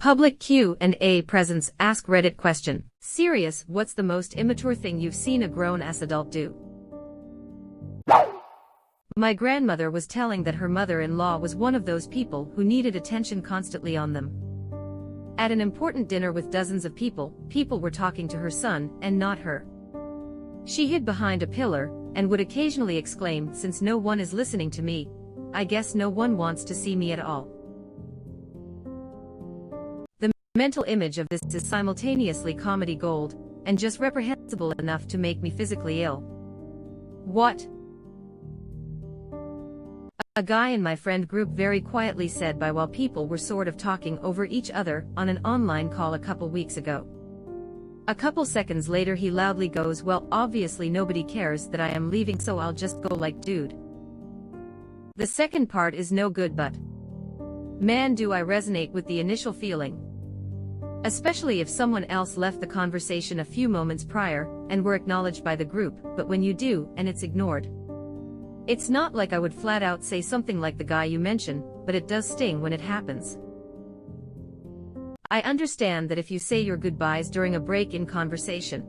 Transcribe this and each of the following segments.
Public Q&A presents AskReddit question. Serious, what's the most immature thing you've seen a grown-ass adult do? My grandmother was telling that her mother-in-law was one of those people who needed attention constantly on them. At an important dinner with dozens of people were talking to her son and not her. She hid behind a pillar and would occasionally exclaim, "Since no one is listening to me, I guess no one wants to see me at all." The mental image of this is simultaneously comedy gold and just reprehensible enough to make me physically ill. What? A guy in my friend group very quietly said by while people were sort of talking over each other on an online call a couple weeks ago. A couple seconds later he loudly goes, "Well, obviously nobody cares that I am leaving, so I'll just go," like, dude. The second part is no good, but man, do I resonate with the initial feeling. Especially if someone else left the conversation a few moments prior and were acknowledged by the group, but when you do and it's ignored. It's not like I would flat out say something like the guy you mentioned, but it does sting when it happens. I understand that if you say your goodbyes during a break in conversation,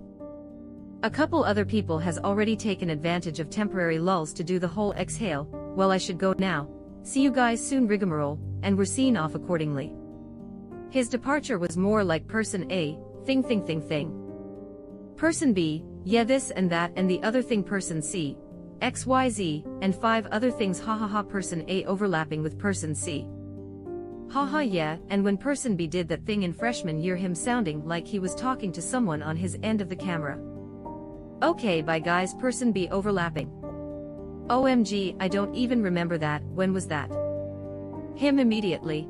a couple other people has already taken advantage of temporary lulls to do the whole exhale, "Well, I should go now, see you guys soon" rigmarole, and were seen off accordingly. His departure was more like person A, thing. Person B, yeah this and that and the other thing. Person C, XYZ, and 5 other things. Person A overlapping with person C. Yeah, and when person B did that thing in freshman year, him sounding like he was talking to someone on his end of the camera. Okay, bye guys. Person B overlapping. OMG, I don't even remember that. When was that? Him immediately.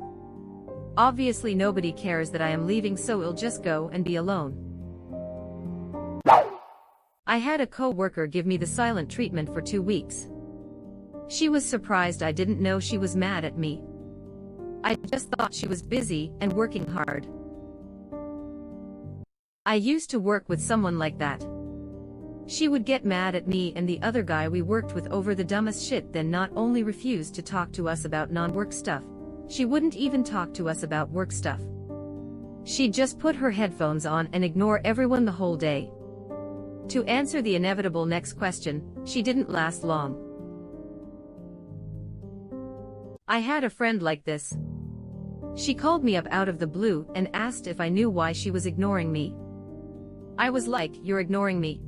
Obviously nobody cares that I am leaving, so I'll just go and be alone. I had a co-worker give me the silent treatment for 2 weeks. She was surprised I didn't know she was mad at me. I just thought she was busy and working hard. I used to work with someone like that. She would get mad at me and the other guy we worked with over the dumbest shit, then not only refused to talk to us about non-work stuff, she wouldn't even talk to us about work stuff. She'd just put her headphones on and ignore everyone the whole day. To answer the inevitable next question, she didn't last long. I had a friend like this. She called me up out of the blue and asked if I knew why she was ignoring me. I was like, "You're ignoring me?"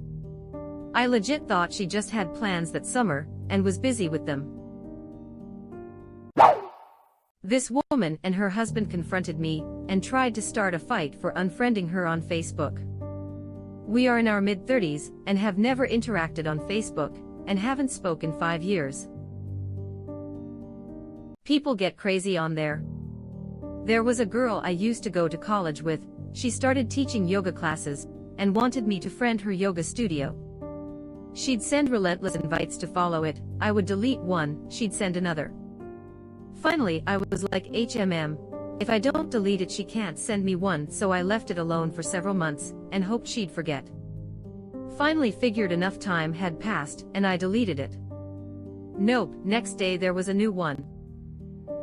I legit thought she just had plans that summer and was busy with them. This woman and her husband confronted me and tried to start a fight for unfriending her on Facebook. We are in our mid-30s and have never interacted on Facebook and haven't spoken 5 years. People get crazy on there. There was a girl I used to go to college with. She started teaching yoga classes and wanted me to friend her yoga studio. She'd send relentless invites to follow it. I would delete one, she'd send another. Finally, I was like, if I don't delete it she can't send me one, so I left it alone for several months and hoped she'd forget. Finally figured enough time had passed and I deleted it. Nope, next day there was a new one.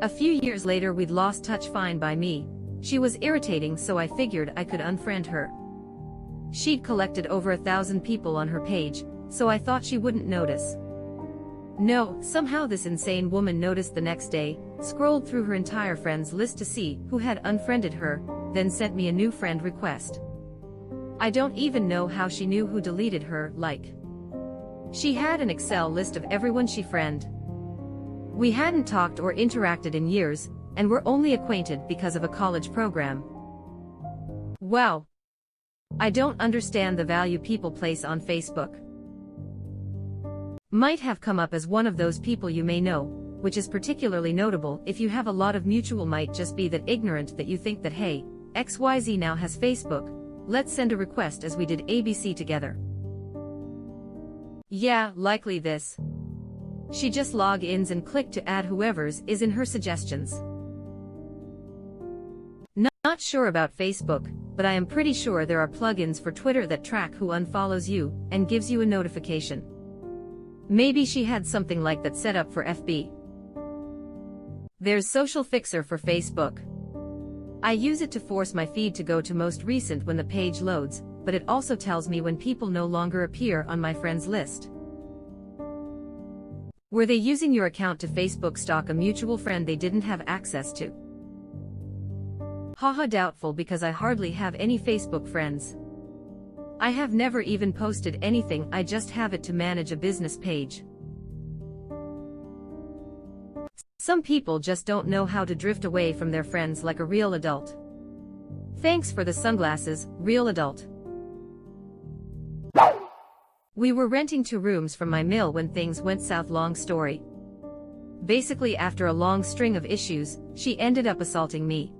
A few years later we'd lost touch, fine by me. She was irritating, so I figured I could unfriend her. She'd collected over 1,000 people on her page, so I thought she wouldn't notice. No, somehow this insane woman noticed the next day, scrolled through her entire friends list to see who had unfriended her, then sent me a new friend request. I don't even know how she knew who deleted her, like. She had an Excel list of everyone she friended. We hadn't talked or interacted in years, and were only acquainted because of a college program. Wow. I don't understand the value people place on Facebook. Might have come up as one of those people you may know, which is particularly notable if you have a lot of mutual. Might just be that ignorant that you think that, hey, XYZ now has Facebook, let's send a request as we did ABC together. Yeah, likely this. She just log ins and click to add whoever's is in her suggestions. Not sure about Facebook, but I am pretty sure there are plugins for Twitter that track who unfollows you and gives you a notification. Maybe she had something like that set up for FB. There's Social Fixer for Facebook. I use it to force my feed to go to most recent when the page loads, but it also tells me when people no longer appear on my friends list. Were they using your account to Facebook stalk a mutual friend they didn't have access to? Haha, doubtful, because I hardly have any Facebook friends. I have never even posted anything, I just have it to manage a business page. Some people just don't know how to drift away from their friends like a real adult. Thanks for the sunglasses, real adult. We were renting 2 rooms from my mill when things went south. Long story. Basically, after a long string of issues, she ended up assaulting me.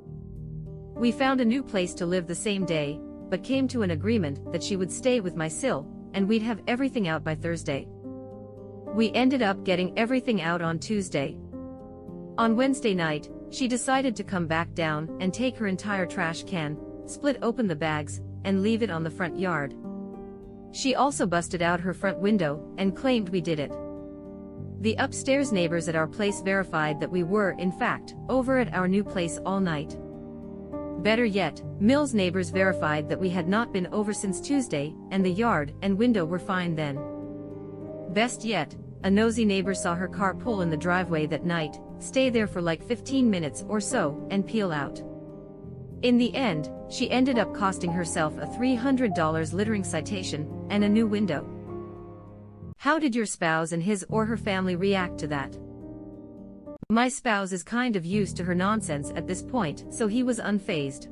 We found a new place to live the same day, but came to an agreement that she would stay with my sil, and we'd have everything out by Thursday. We ended up getting everything out on Tuesday. On Wednesday night, she decided to come back down and take her entire trash can, split open the bags, and leave it on the front yard. She also busted out her front window and claimed we did it. The upstairs neighbors at our place verified that we were, in fact, over at our new place all night. Better yet, Mill's neighbors verified that we had not been over since Tuesday, and the yard and window were fine then. Best yet, a nosy neighbor saw her car pull in the driveway that night, stay there for like 15 minutes or so, and peel out. In the end, she ended up costing herself a $300 littering citation and a new window. How did your spouse and his or her family react to that? My spouse is kind of used to her nonsense at this point, so he was unfazed.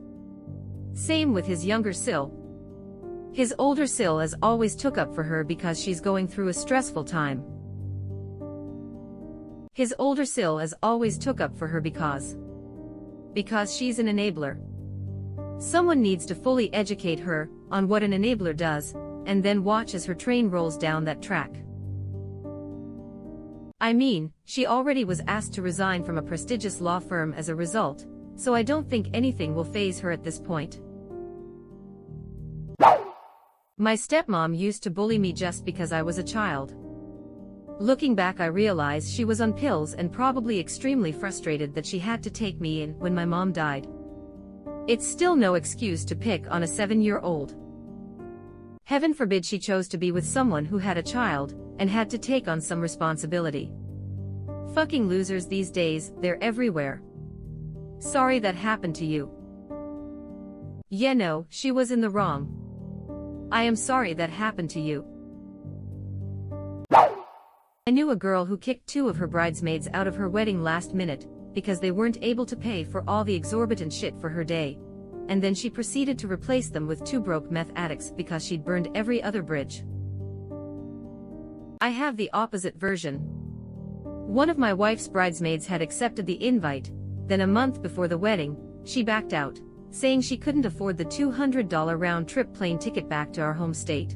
Same with his younger sil. His older sil as always took up for her because she's going through a stressful time. His older sil as always took up for her because she's an enabler. Someone needs to fully educate her on what an enabler does, and then watch as her train rolls down that track. I mean, she already was asked to resign from a prestigious law firm as a result, so I don't think anything will faze her at this point. My stepmom used to bully me just because I was a child. Looking back, I realize she was on pills and probably extremely frustrated that she had to take me in when my mom died. It's still no excuse to pick on a 7-year-old. Heaven forbid she chose to be with someone who had a child and had to take on some responsibility. Fucking losers these days, they're everywhere. Sorry that happened to you. Yeah, no, she was in the wrong. I am sorry that happened to you. I knew a girl who kicked 2 of her bridesmaids out of her wedding last minute because they weren't able to pay for all the exorbitant shit for her day, and then she proceeded to replace them with 2 broke meth addicts because she'd burned every other bridge. I have the opposite version. One of my wife's bridesmaids had accepted the invite, then a month before the wedding, she backed out, saying she couldn't afford the $200 round-trip plane ticket back to our home state.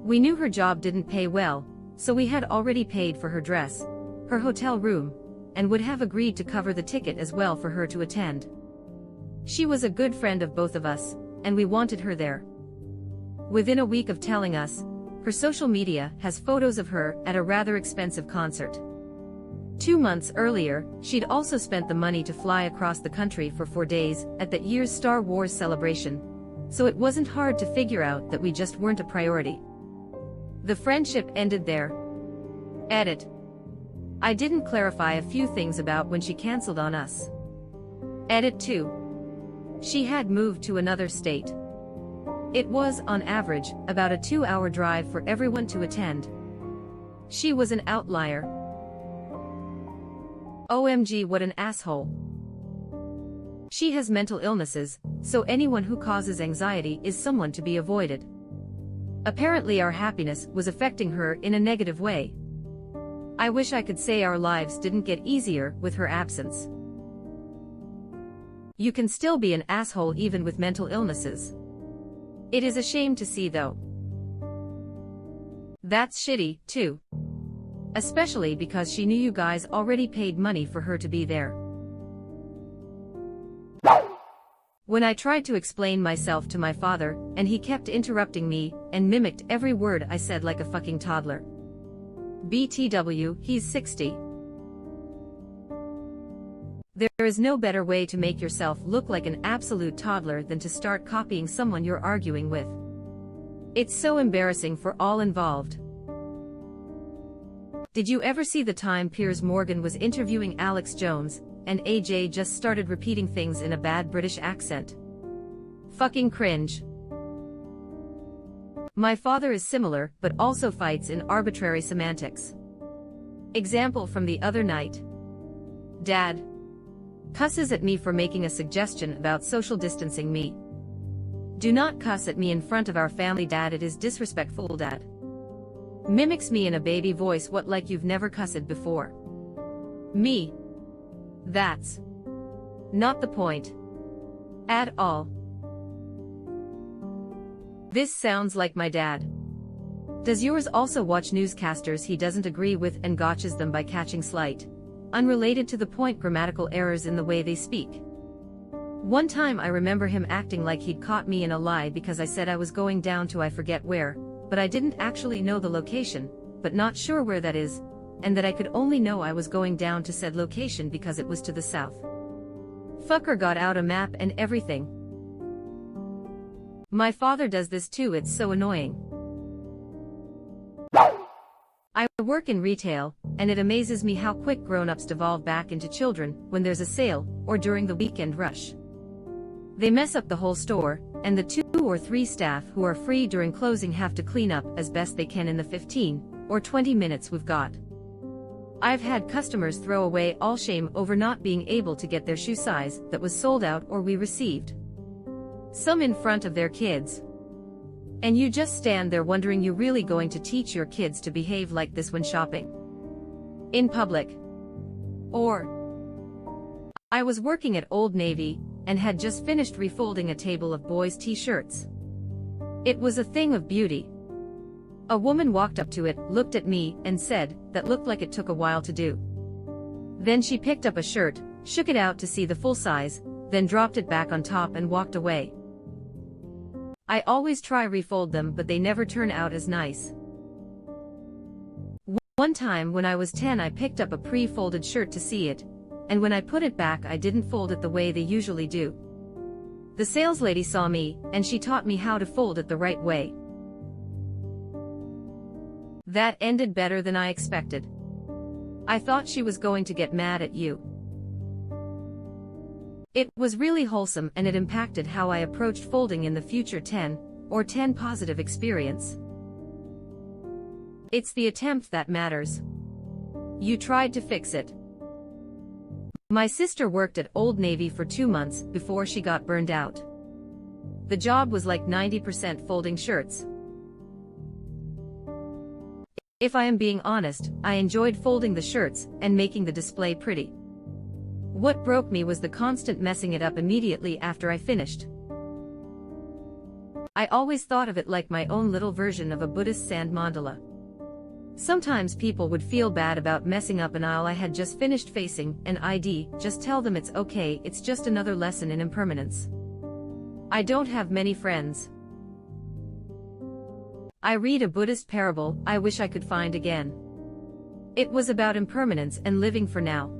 We knew her job didn't pay well, so we had already paid for her dress, her hotel room, and would have agreed to cover the ticket as well for her to attend. She was a good friend of both of us, and we wanted her there. Within a week of telling us, her social media has photos of her at a rather expensive concert. 2 months earlier, she'd also spent the money to fly across the country for 4 days at that year's Star Wars celebration, so it wasn't hard to figure out that we just weren't a priority. The friendship ended there. Edit. I didn't clarify a few things about when she canceled on us. Edit 2. She had moved to another state. It was, on average, about a 2-hour drive for everyone to attend. She was an outlier. OMG, what an asshole. She has mental illnesses, so anyone who causes anxiety is someone to be avoided. Apparently our happiness was affecting her in a negative way. I wish I could say our lives didn't get easier with her absence. You can still be an asshole even with mental illnesses. It is a shame to see though. That's shitty, too. Especially because she knew you guys already paid money for her to be there. When I tried to explain myself to my father, and he kept interrupting me, and mimicked every word I said like a fucking toddler. BTW, he's 60. There is no better way to make yourself look like an absolute toddler than to start copying someone you're arguing with. It's so embarrassing for all involved. Did you ever see the time Piers Morgan was interviewing Alex Jones, and AJ just started repeating things in a bad British accent? Fucking cringe. My father is similar, but also fights in arbitrary semantics. Example from the other night. Dad cusses at me for making a suggestion about social distancing me. Do not cuss at me in front of our family, Dad, it is disrespectful, Dad. Mimics me in a baby voice, what, like you've never cussed before? Me. That's not the point. At all. This sounds like my dad. Does yours also watch newscasters he doesn't agree with and gotchas them by catching slight, unrelated to the point grammatical errors in the way they speak? One time I remember him acting like he'd caught me in a lie because I said I was going down to I forget where, but I didn't actually know the location, but not sure where that is, and that I could only know I was going down to said location because it was to the south. Fucker got out a map and everything. My father does this too, it's so annoying. I work in retail, and it amazes me how quick grown-ups devolve back into children when there's a sale, or during the weekend rush. They mess up the whole store, and the 2 or 3 staff who are free during closing have to clean up as best they can in the 15 or 20 minutes we've got. I've had customers throw away all shame over not being able to get their shoe size that was sold out or we received. Some in front of their kids. And you just stand there wondering, you really going to teach your kids to behave like this when shopping? In public? Or? I was working at Old Navy, and had just finished refolding a table of boys' t-shirts. It was a thing of beauty. A woman walked up to it, looked at me, and said, "That looked like it took a while to do." Then she picked up a shirt, shook it out to see the full size, then dropped it back on top and walked away. I always try refold them, but they never turn out as nice. One time when I was 10 I picked up a pre-folded shirt to see it, and when I put it back I didn't fold it the way they usually do. The saleslady saw me, and she taught me how to fold it the right way. That ended better than I expected. I thought she was going to get mad at you. It was really wholesome, and it impacted how I approached folding in the future. 10 positive experience. It's the attempt that matters. You tried to fix it. My sister worked at Old Navy for 2 months before she got burned out. The job was like 90% folding shirts. If I am being honest, I enjoyed folding the shirts and making the display pretty. What broke me was the constant messing it up immediately after I finished. I always thought of it like my own little version of a Buddhist sand mandala. Sometimes people would feel bad about messing up an aisle I had just finished facing, and I'd just tell them it's okay, it's just another lesson in impermanence. I don't have many friends. I read a Buddhist parable I wish I could find again. It was about impermanence and living for now.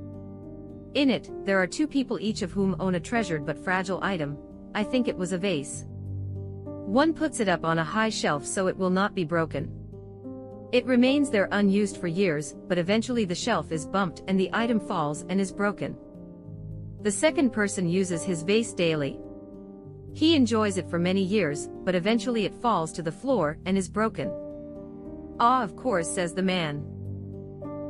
In it, there are 2 people, each of whom own a treasured but fragile item. I think it was a vase. One puts it up on a high shelf so it will not be broken. It remains there unused for years, but eventually the shelf is bumped and the item falls and is broken. The second person uses his vase daily. He enjoys it for many years, but eventually it falls to the floor and is broken. "Ah, of course," says the man.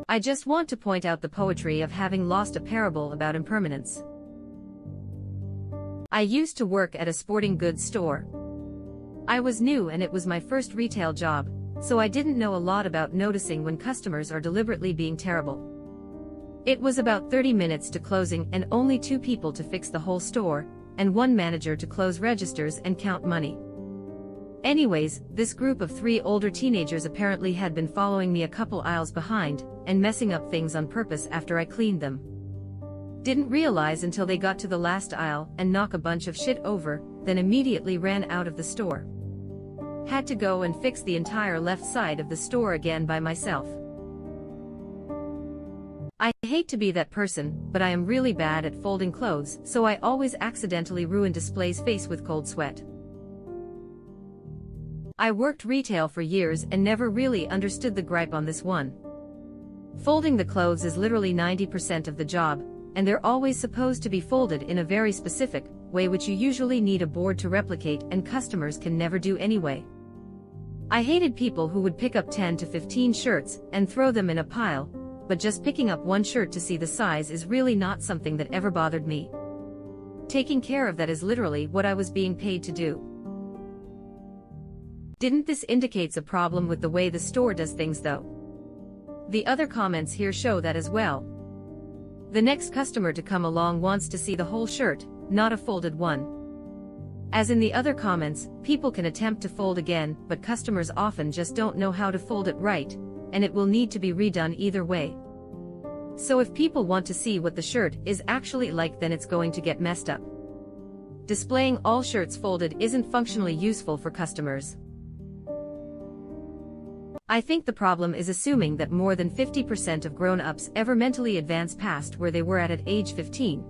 I just want to point out the poetry of having lost a parable about impermanence. I used to work at a sporting goods store. I was new and it was my first retail job, so I didn't know a lot about noticing when customers are deliberately being terrible. It was about 30 minutes to closing and only 2 people to fix the whole store, and 1 manager to close registers and count money. Anyways, this group of 3 older teenagers apparently had been following me a couple aisles behind, and messing up things on purpose after I cleaned them. Didn't realize until they got to the last aisle and knock a bunch of shit over, then immediately ran out of the store. Had to go and fix the entire left side of the store again by myself. I hate to be that person, but I am really bad at folding clothes, so I always accidentally ruin display's face with cold sweat. I worked retail for years and never really understood the gripe on this one. Folding the clothes is literally 90% of the job, and they're always supposed to be folded in a very specific way which you usually need a board to replicate and customers can never do anyway. I hated people who would pick up 10 to 15 shirts and throw them in a pile, but just picking up one shirt to see the size is really not something that ever bothered me. Taking care of that is literally what I was being paid to do. Didn't this indicates a problem with the way the store does things though? The other comments here show that as well. The next customer to come along wants to see the whole shirt, not a folded one. As in the other comments, people can attempt to fold again, but customers often just don't know how to fold it right, and it will need to be redone either way. So if people want to see what the shirt is actually like, then it's going to get messed up. Displaying all shirts folded isn't functionally useful for customers. I think the problem is assuming that more than 50% of grown-ups ever mentally advance past where they were at age 15.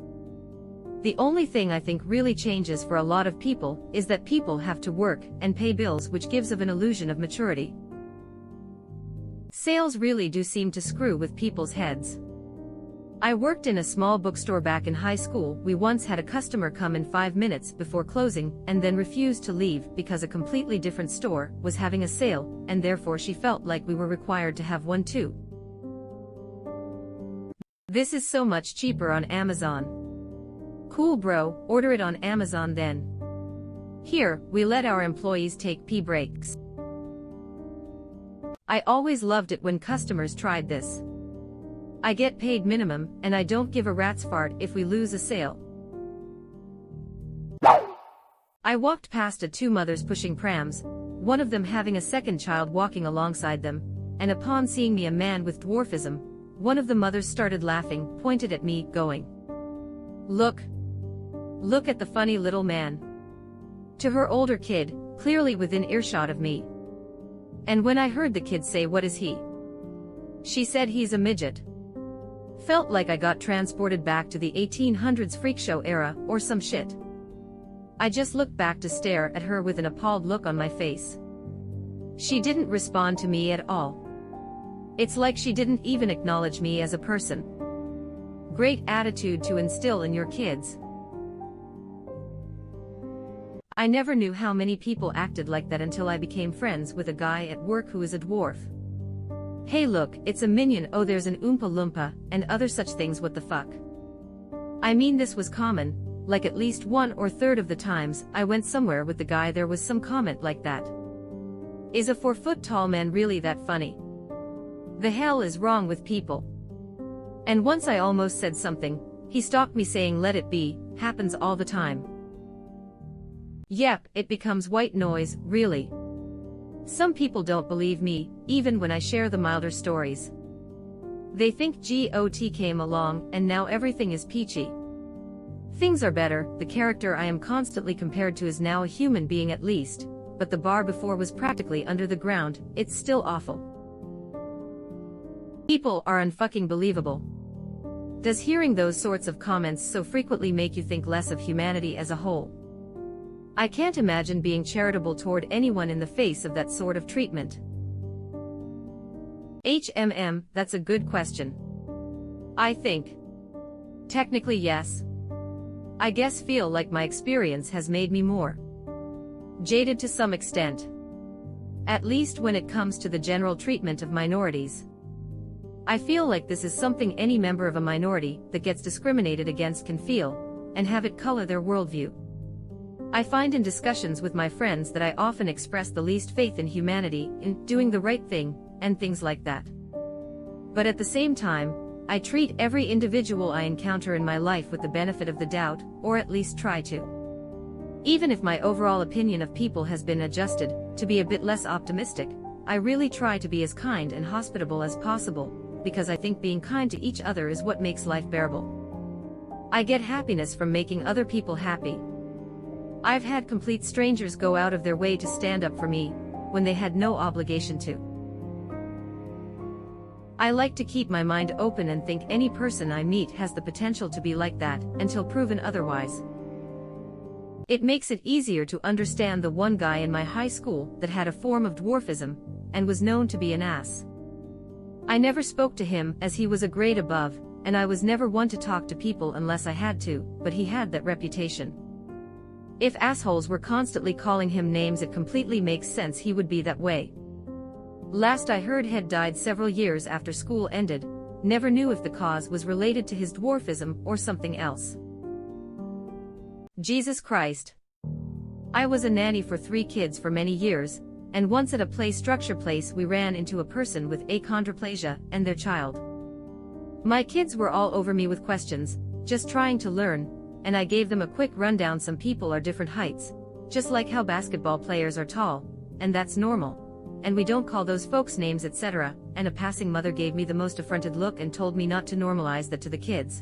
The only thing I think really changes for a lot of people is that people have to work and pay bills, which gives of an illusion of maturity. Sales really do seem to screw with people's heads. I worked in a small bookstore back in high school. We once had a customer come in 5 minutes before closing and then refused to leave because a completely different store was having a sale, and therefore she felt like we were required to have one too. This is so much cheaper on Amazon. Cool bro, order it on Amazon then. Here, we let our employees take pee breaks. I always loved it when customers tried this. I get paid minimum, and I don't give a rat's fart if we lose a sale. I walked past two mothers pushing prams, one of them having a second child walking alongside them, and upon seeing me, a man with dwarfism, one of the mothers started laughing, pointed at me, going, Look at the funny little man." To her older kid, clearly within earshot of me. And when I heard the kid say, "What is he?" she said, "He's a midget." Felt like I got transported back to the 1800s freak show era, or some shit. I just looked back to stare at her with an appalled look on my face. She didn't respond to me at all. It's like she didn't even acknowledge me as a person. Great attitude to instill in your kids. I never knew how many people acted like that until I became friends with a guy at work who is a dwarf. "Hey look, it's a minion, oh there's an Oompa Loompa," and other such things. What the fuck? I mean, this was common, like at least 1/3 of the times I went somewhere with the guy there was some comment like that. Is a 4-foot-tall man really that funny? The hell is wrong with people? And once I almost said something, he stopped me saying, "Let it be," happens all the time. Yep, it becomes white noise, really. Some people don't believe me, even when I share the milder stories. They think GOT came along, and now everything is peachy. Things are better. The character I am constantly compared to is now a human being at least, but the bar before was practically under the ground. It's still awful. People are unfucking believable. Does hearing those sorts of comments so frequently make you think less of humanity as a whole? I can't imagine being charitable toward anyone in the face of that sort of treatment. That's a good question. I think. Technically yes. I guess feel like my experience has made me more jaded to some extent. At least when it comes to the general treatment of minorities. I feel like this is something any member of a minority that gets discriminated against can feel, and have it color their worldview. I find in discussions with my friends that I often express the least faith in humanity, in doing the right thing, and things like that. But at the same time, I treat every individual I encounter in my life with the benefit of the doubt, or at least try to. Even if my overall opinion of people has been adjusted to be a bit less optimistic, I really try to be as kind and hospitable as possible, because I think being kind to each other is what makes life bearable. I get happiness from making other people happy. I've had complete strangers go out of their way to stand up for me, when they had no obligation to. I like to keep my mind open and think any person I meet has the potential to be like that, until proven otherwise. It makes it easier to understand the one guy in my high school that had a form of dwarfism, and was known to be an ass. I never spoke to him as he was a grade above, and I was never one to talk to people unless I had to, but he had that reputation. If assholes were constantly calling him names, it completely makes sense he would be that way. Last I heard, had died several years after school ended. Never knew if the cause was related to his dwarfism or something else. Jesus Christ. I was a nanny for 3 kids for many years, and once at a play structure place we ran into a person with achondroplasia and their child. My kids were all over me with questions, just trying to learn, and I gave them a quick rundown. Some people are different heights, just like how basketball players are tall, and that's normal. And we don't call those folks names, etc. And a passing mother gave me the most affronted look and told me not to normalize that to the kids.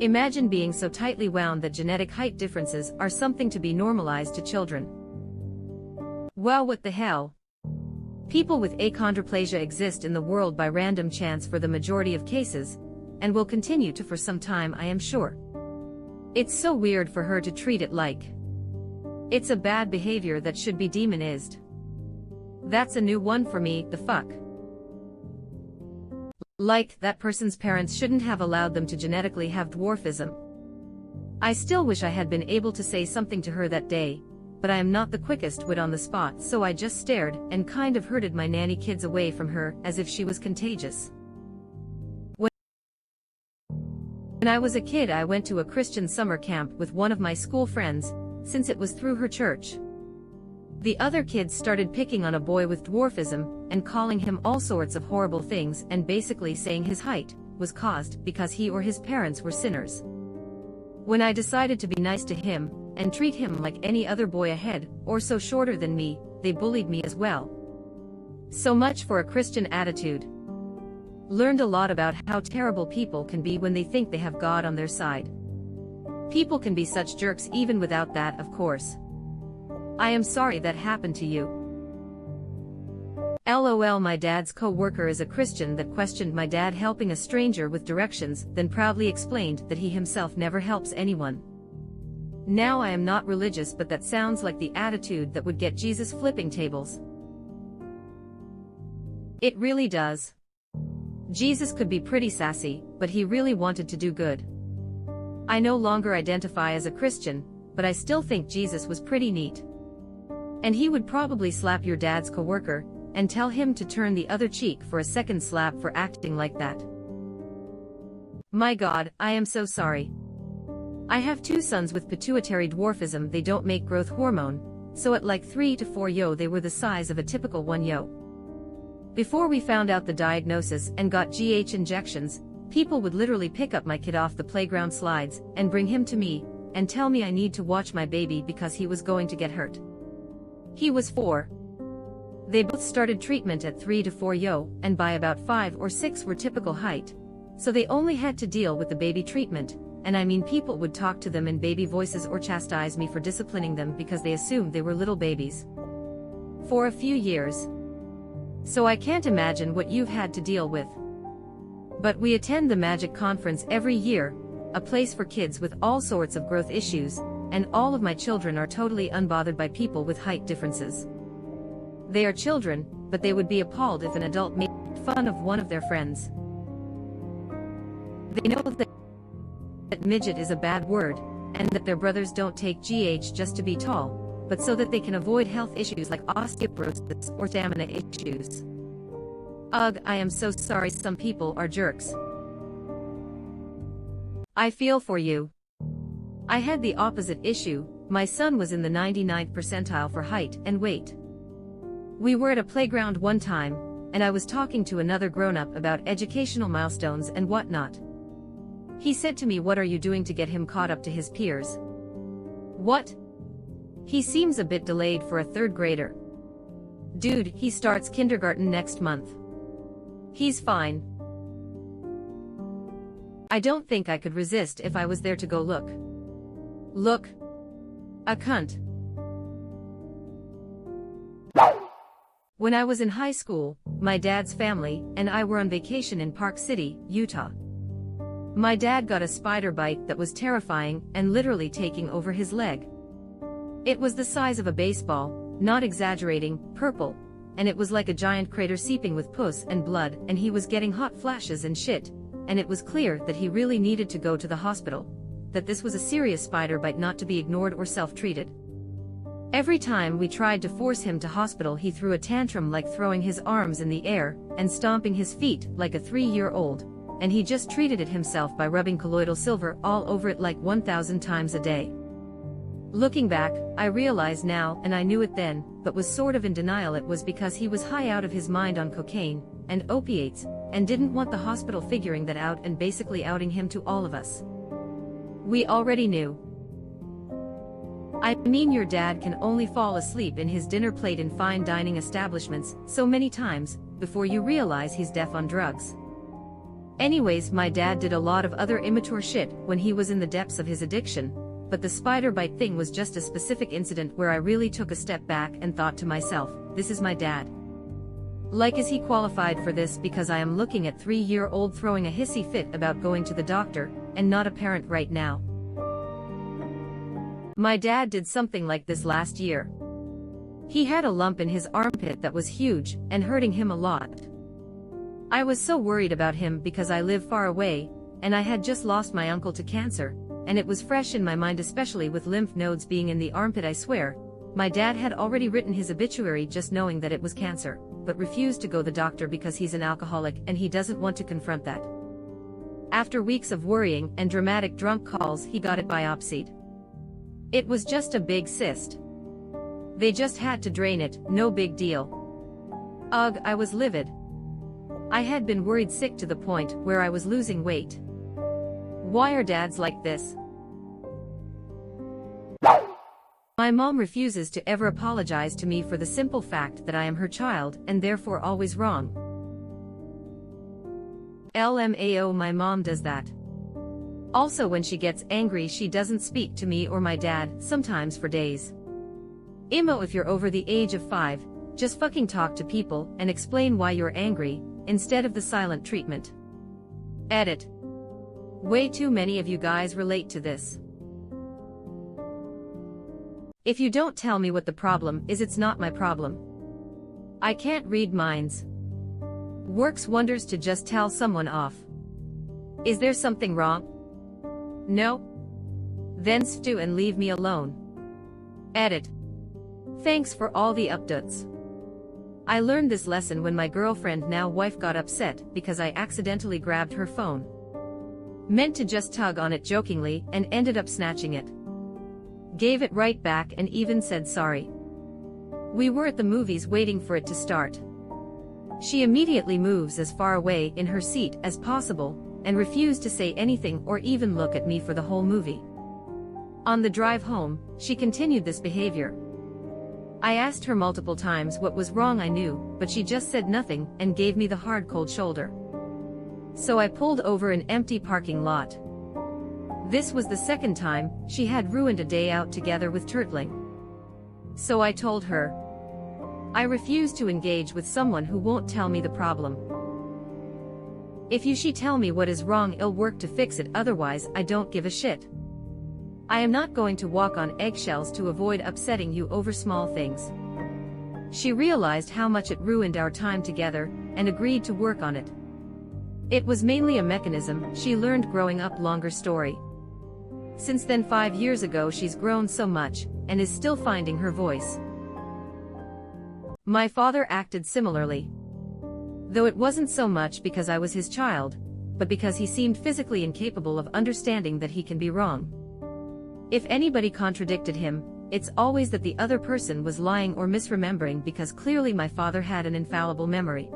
Imagine being so tightly wound that genetic height differences are something to be normalized to children. Well, what the hell? People with achondroplasia exist in the world by random chance for the majority of cases, and will continue to for some time, I am sure. It's so weird for her to treat it like it's a bad behavior that should be demonized. That's a new one for me, the fuck. Like, that person's parents shouldn't have allowed them to genetically have dwarfism. I still wish I had been able to say something to her that day, but I am not the quickest wit on the spot, so I just stared and kind of herded my nanny kids away from her as if she was contagious. When I was a kid, I went to a Christian summer camp with one of my school friends, since it was through her church. The other kids started picking on a boy with dwarfism and calling him all sorts of horrible things, and basically saying his height was caused because he or his parents were sinners. When I decided to be nice to him and treat him like any other boy ahead or so shorter than me, they bullied me as well. So much for a Christian attitude. Learned a lot about how terrible people can be when they think they have God on their side. People can be such jerks even without that, of course. I am sorry that happened to you. LOL. My dad's co-worker is a Christian that questioned my dad helping a stranger with directions, then proudly explained that he himself never helps anyone. Now, I am not religious, but that sounds like the attitude that would get Jesus flipping tables. It really does. Jesus could be pretty sassy, but he really wanted to do good. I no longer identify as a Christian, but I still think Jesus was pretty neat. And he would probably slap your dad's coworker and tell him to turn the other cheek for a second slap for acting like that. My God, I am so sorry. I have 2 sons with pituitary dwarfism. They don't make growth hormone, so at like 3 to 4 yo they were the size of a typical 1 yo. Before we found out the diagnosis and got GH injections, people would literally pick up my kid off the playground slides and bring him to me and tell me I need to watch my baby because he was going to get hurt. He was 4. They both started treatment at 3 to 4 yo, and by about 5 or 6 were typical height, so they only had to deal with the baby treatment, and I mean people would talk to them in baby voices or chastise me for disciplining them because they assumed they were little babies. For a few years. So I can't imagine what you've had to deal with. But we attend the Magic Conference every year, a place for kids with all sorts of growth issues, and all of my children are totally unbothered by people with height differences. They are children, but they would be appalled if an adult made fun of one of their friends. They know that midget is a bad word, and that their brothers don't take GH just to be tall, but so that they can avoid health issues like osteoporosis or stamina issues. Ugh, I am so sorry. Some people are jerks. I feel for you. I had the opposite issue. My son was in the 99th percentile for height and weight. We were at a playground one time, and I was talking to another grown-up about educational milestones and whatnot. He said to me, "What are you doing to get him caught up to his peers?" What? He seems a bit delayed for a 3rd grader. Dude, he starts kindergarten next month. He's fine. I don't think I could resist if I was there to go look. Look. A cunt. When I was in high school, my dad's family and I were on vacation in Park City, Utah. My dad got a spider bite that was terrifying and literally taking over his leg. It was the size of a baseball, not exaggerating, purple, and it was like a giant crater seeping with pus and blood, and he was getting hot flashes and shit, and it was clear that he really needed to go to the hospital, that this was a serious spider bite not to be ignored or self-treated. Every time we tried to force him to hospital, he threw a tantrum like throwing his arms in the air and stomping his feet like a 3-year-old, and he just treated it himself by rubbing colloidal silver all over it like 1,000 times a day. Looking back, I realize now, and I knew it then, but was sort of in denial, it was because he was high out of his mind on cocaine and opiates, and didn't want the hospital figuring that out and basically outing him to all of us. We already knew. I mean, your dad can only fall asleep in his dinner plate in fine dining establishments so many times before you realize he's deaf on drugs. Anyways, my dad did a lot of other immature shit when he was in the depths of his addiction, but the spider bite thing was just a specific incident where I really took a step back and thought to myself, this is my dad. Like, is he qualified for this? Because I am looking at 3-year-old throwing a hissy fit about going to the doctor, and not a parent right now. My dad did something like this last year. He had a lump in his armpit that was huge and hurting him a lot. I was so worried about him because I live far away, and I had just lost my uncle to cancer, and it was fresh in my mind, especially with lymph nodes being in the armpit. I swear, my dad had already written his obituary just knowing that it was cancer, but refused to go to the doctor because he's an alcoholic and he doesn't want to confront that. After weeks of worrying and dramatic drunk calls, he got it biopsied. It was just a big cyst. They just had to drain it, no big deal. Ugh, I was livid. I had been worried sick to the point where I was losing weight. Why are dads like this? My mom refuses to ever apologize to me for the simple fact that I am her child and therefore always wrong. LMAO, my mom does that. Also, when she gets angry, she doesn't speak to me or my dad, sometimes for days. Immo, if you're over the age of 5, just fucking talk to people and explain why you're angry, instead of the silent treatment. Edit. Way too many of you guys relate to this. If you don't tell me what the problem is, it's not my problem. I can't read minds. Works wonders to just tell someone off. Is there something wrong? No? Then stew and leave me alone. Edit. Thanks for all the updates. I learned this lesson when my girlfriend, now wife, got upset because I accidentally grabbed her phone. Meant to just tug on it jokingly and ended up snatching it. Gave it right back and even said sorry. We were at the movies waiting for it to start. She immediately moves as far away in her seat as possible and refused to say anything or even look at me for the whole movie. On the drive home, she continued this behavior. I asked her multiple times what was wrong. I knew, but she just said nothing and gave me the hard cold shoulder. So I pulled over an empty parking lot. This was the second time she had ruined a day out together with Turtling. So I told her, I refuse to engage with someone who won't tell me the problem. If she tell me what is wrong, I'll work to fix it, otherwise I don't give a shit. I am not going to walk on eggshells to avoid upsetting you over small things. She realized how much it ruined our time together and agreed to work on it. It was mainly a mechanism she learned growing up. Longer story. Since then, 5 years ago, she's grown so much and is still finding her voice. My father acted similarly. Though it wasn't so much because I was his child, but because he seemed physically incapable of understanding that he can be wrong. If anybody contradicted him, it's always that the other person was lying or misremembering, because clearly my father had an infallible memory.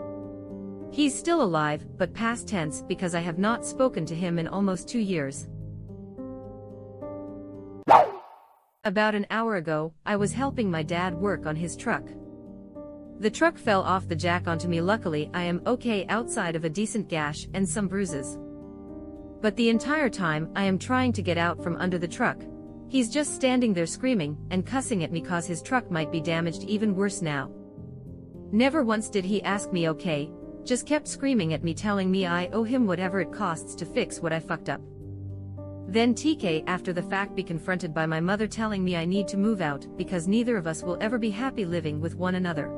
He's still alive, but past tense, because I have not spoken to him in almost 2 years. About an hour ago, I was helping my dad work on his truck. The truck fell off the jack onto me. Luckily, I am okay outside of a decent gash and some bruises. But the entire time I am trying to get out from under the truck, he's just standing there screaming and cussing at me cause his truck might be damaged even worse now. Never once did he ask me okay, just kept screaming at me telling me I owe him whatever it costs to fix what I fucked up. Then TK after the fact be confronted by my mother telling me I need to move out because neither of us will ever be happy living with one another.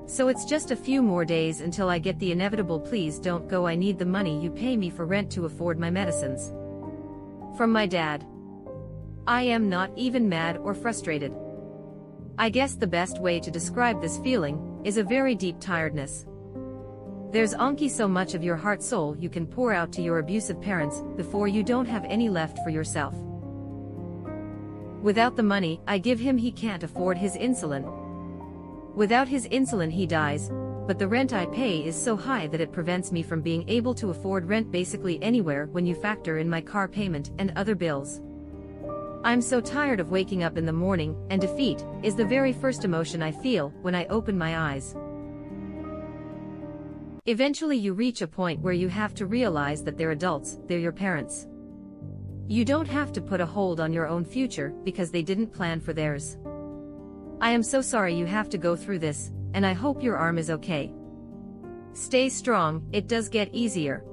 So it's just a few more days until I get the inevitable please don't go, I need the money you pay me for rent to afford my medicines. From my dad. I am not even mad or frustrated. I guess the best way to describe this feeling is a very deep tiredness. There's onky so much of your heart soul you can pour out to your abusive parents before you don't have any left for yourself. Without the money I give him he can't afford his insulin. Without his insulin he dies, but the rent I pay is so high that it prevents me from being able to afford rent basically anywhere when you factor in my car payment and other bills. I'm so tired of waking up in the morning, and defeat is the very first emotion I feel when I open my eyes. Eventually you reach a point where you have to realize that they're adults, they're your parents. You don't have to put a hold on your own future because they didn't plan for theirs. I am so sorry you have to go through this, and I hope your arm is okay. Stay strong, it does get easier.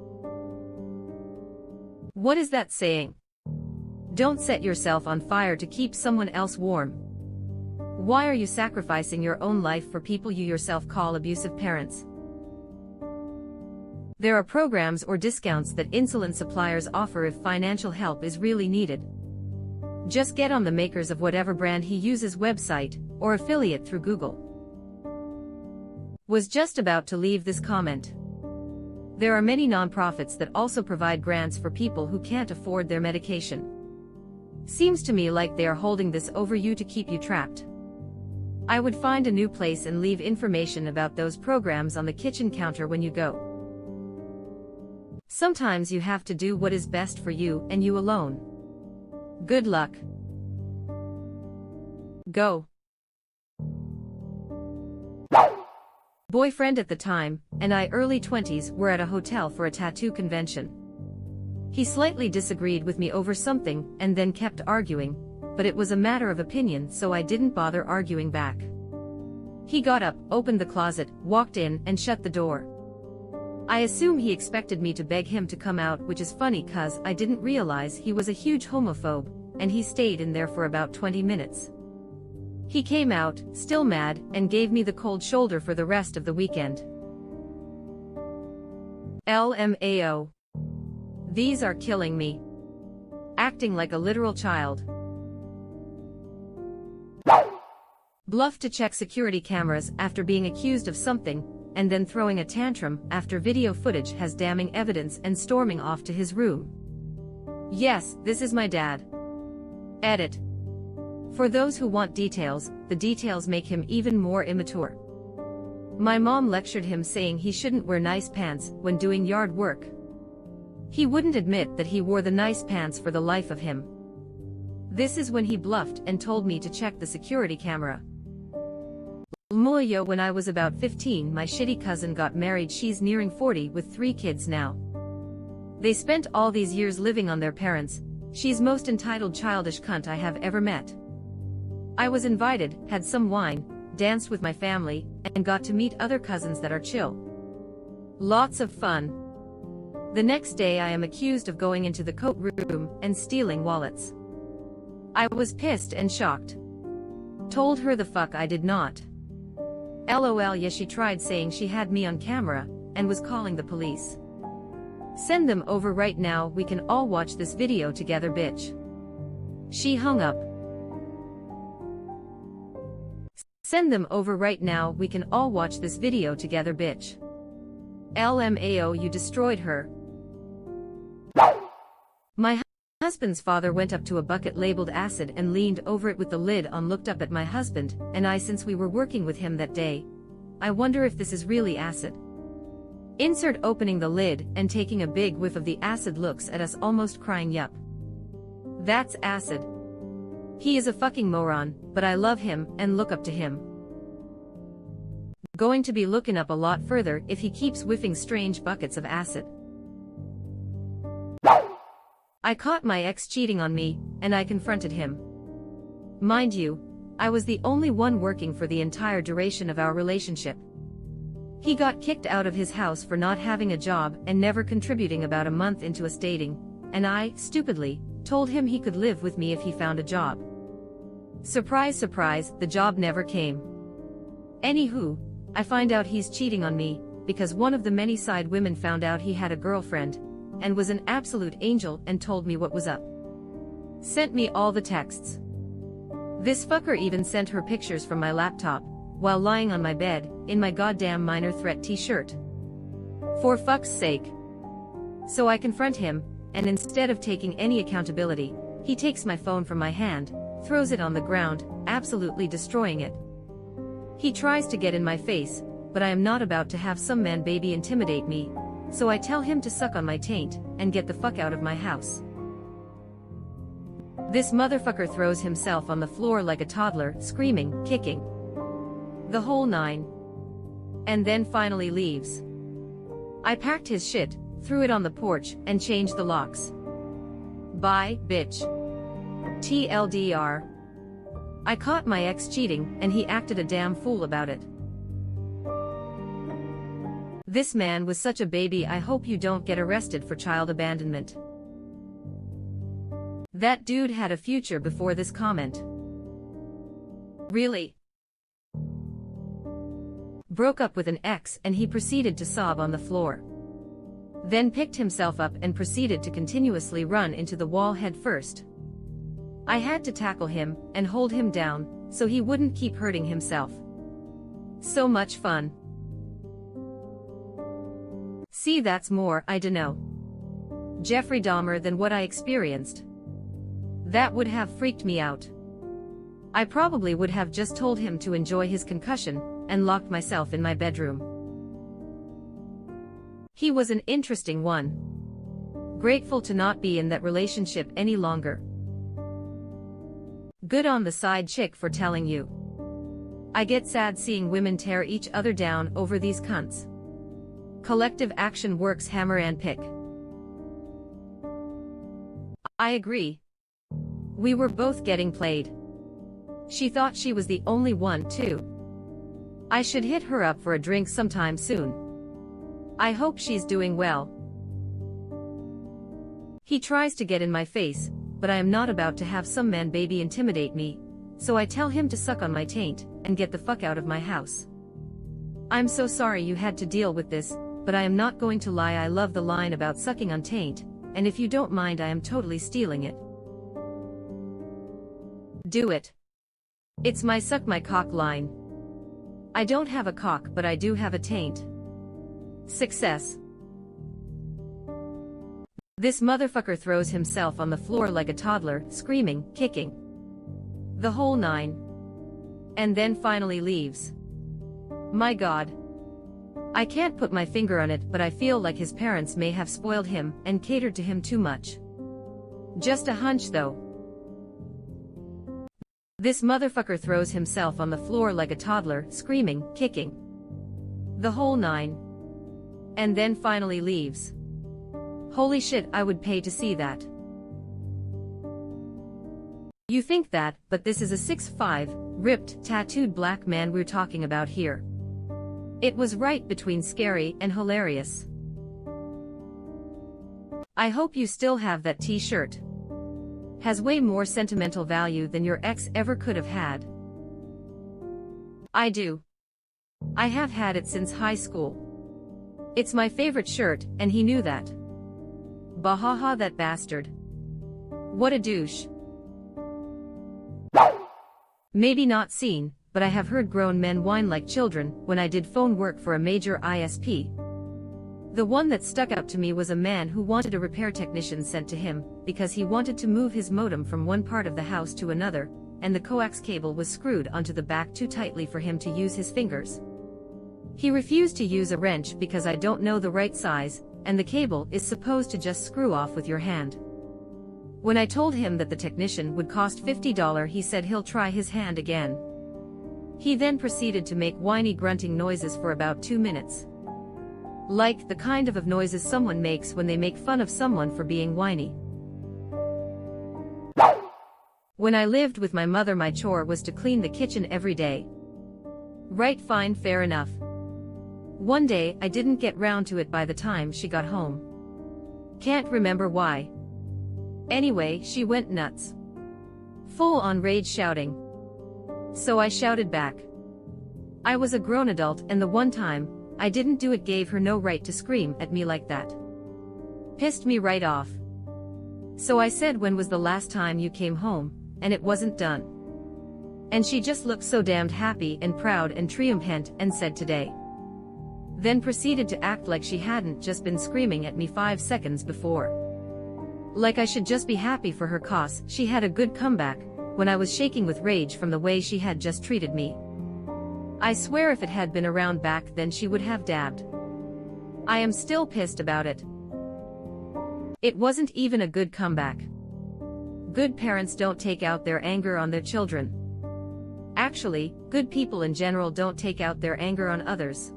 What is that saying? Don't set yourself on fire to keep someone else warm. Why are you sacrificing your own life for people you yourself call abusive parents? There are programs or discounts that insulin suppliers offer if financial help is really needed. Just get on the makers of whatever brand he uses website, or affiliate through Google. Was just about to leave this comment. There are many nonprofits that also provide grants for people who can't afford their medication. Seems to me like they are holding this over you to keep you trapped. I would find a new place and leave information about those programs on the kitchen counter when you go. Sometimes you have to do what is best for you and you alone. Good luck. Go. Boyfriend at the time, and I early 20s were at a hotel for a tattoo convention. He slightly disagreed with me over something and then kept arguing, but it was a matter of opinion so I didn't bother arguing back. He got up, opened the closet, walked in and shut the door. I assume he expected me to beg him to come out, which is funny cause I didn't realize he was a huge homophobe, and he stayed in there for about 20 minutes. He came out, still mad, and gave me the cold shoulder for the rest of the weekend. LMAO. These are killing me. Acting like a literal child. Bluff to check security cameras after being accused of something, and then throwing a tantrum after video footage has damning evidence and storming off to his room. Yes, this is my dad. Edit. For those who want details, the details make him even more immature. My mom lectured him saying he shouldn't wear nice pants when doing yard work. He wouldn't admit that he wore the nice pants for the life of him. This is when he bluffed and told me to check the security camera. When I was about 15, my shitty cousin got married. She's nearing 40 with 3 kids now. They spent all these years living on their parents. She's most entitled childish cunt I have ever met. I was invited, had some wine, danced with my family, and got to meet other cousins that are chill. Lots of fun. The next day I am accused of going into the coat room and stealing wallets. I was pissed and shocked. Told her the fuck I did not. LOL. Yeah, she tried saying she had me on camera and was calling the police. Send them over right now, we can all watch this video together, bitch. She hung up. Send them over right now, we can all watch this video together, bitch. LMAO, you destroyed her. My husband's father went up to a bucket labeled acid and leaned over it with the lid on, looked up at my husband and I since we were working with him that day. I wonder if this is really acid. Insert opening the lid and taking a big whiff of the acid, looks at us almost crying, yup. That's acid. He is a fucking moron, but I love him and look up to him. Going to be looking up a lot further if he keeps whiffing strange buckets of acid. I caught my ex cheating on me, and I confronted him. Mind you, I was the only one working for the entire duration of our relationship. He got kicked out of his house for not having a job and never contributing about a month into us dating, and I, stupidly, told him he could live with me if he found a job. Surprise, surprise, the job never came. Anywho, I find out he's cheating on me, because one of the many side women found out he had a girlfriend, and was an absolute angel and told me what was up. Sent me all the texts. This fucker even sent her pictures from my laptop, while lying on my bed, in my goddamn minor threat t-shirt. For fuck's sake. So I confront him, and instead of taking any accountability, he takes my phone from my hand, throws it on the ground, absolutely destroying it. He tries to get in my face, but I am not about to have some man baby intimidate me, so I tell him to suck on my taint, and get the fuck out of my house. This motherfucker throws himself on the floor like a toddler, screaming, kicking. The whole nine. And then finally leaves. I packed his shit, threw it on the porch, and changed the locks. Bye, bitch. TLDR. I caught my ex cheating, and he acted a damn fool about it. This man was such a baby. I hope you don't get arrested for child abandonment. That dude had a future before this comment. Really? Broke up with an ex and he proceeded to sob on the floor. Then picked himself up and proceeded to continuously run into the wall head first. I had to tackle him and hold him down so he wouldn't keep hurting himself. So much fun. See, that's more, I dunno, Jeffrey Dahmer than what I experienced. That would have freaked me out. I probably would have just told him to enjoy his concussion and locked myself in my bedroom. He was an interesting one. Grateful to not be in that relationship any longer. Good on the side chick for telling you. I get sad seeing women tear each other down over these cunts. Collective action works, hammer and pick. I agree. We were both getting played. She thought she was the only one, too. I should hit her up for a drink sometime soon. I hope she's doing well. He tries to get in my face, but I am not about to have some man baby intimidate me, so I tell him to suck on my taint and get the fuck out of my house. I'm so sorry you had to deal with this, but I am not going to lie. I love the line about sucking on taint, and if you don't mind, I am totally stealing it. Do it. It's my suck my cock line. I don't have a cock, but I do have a taint. Success. This motherfucker throws himself on the floor like a toddler, screaming, kicking. The whole nine. And then finally leaves. My God. I can't put my finger on it, but I feel like his parents may have spoiled him and catered to him too much. Just a hunch though. This motherfucker throws himself on the floor like a toddler, screaming, kicking. The whole nine. And then finally leaves. Holy shit, I would pay to see that. You think that, but this is a 6'5", ripped, tattooed black man we're talking about here. It was right between scary and hilarious. I hope you still have that t-shirt. Has way more sentimental value than your ex ever could have had. I do. I have had it since high school. It's my favorite shirt, and he knew that. Bahaha, that bastard. What a douche. Maybe not seen, but I have heard grown men whine like children when I did phone work for a major ISP. The one that stuck out to me was a man who wanted a repair technician sent to him because he wanted to move his modem from one part of the house to another, and the coax cable was screwed onto the back too tightly for him to use his fingers. He refused to use a wrench because I don't know the right size, and the cable is supposed to just screw off with your hand. When I told him that the technician would cost $50, he said he'll try his hand again. He then proceeded to make whiny grunting noises for about 2 minutes. Like the kind of noises someone makes when they make fun of someone for being whiny. When I lived with my mother, my chore was to clean the kitchen every day. Right, fine, fair enough. One day, I didn't get round to it by the time she got home. Can't remember why. Anyway, she went nuts. Full on rage shouting. So I shouted back. I was a grown adult, and the one time I didn't do it gave her no right to scream at me like that. Pissed me right off. So I said, when was the last time you came home? And it wasn't done. And she just looked so damned happy and proud and triumphant and said, today. Then proceeded to act like she hadn't just been screaming at me 5 seconds before. Like I should just be happy for her cause she had a good comeback, when I was shaking with rage from the way she had just treated me. I swear if it had been around back then she would have dabbed. I am still pissed about it. It wasn't even a good comeback. Good parents don't take out their anger on their children. Actually, good people in general don't take out their anger on others.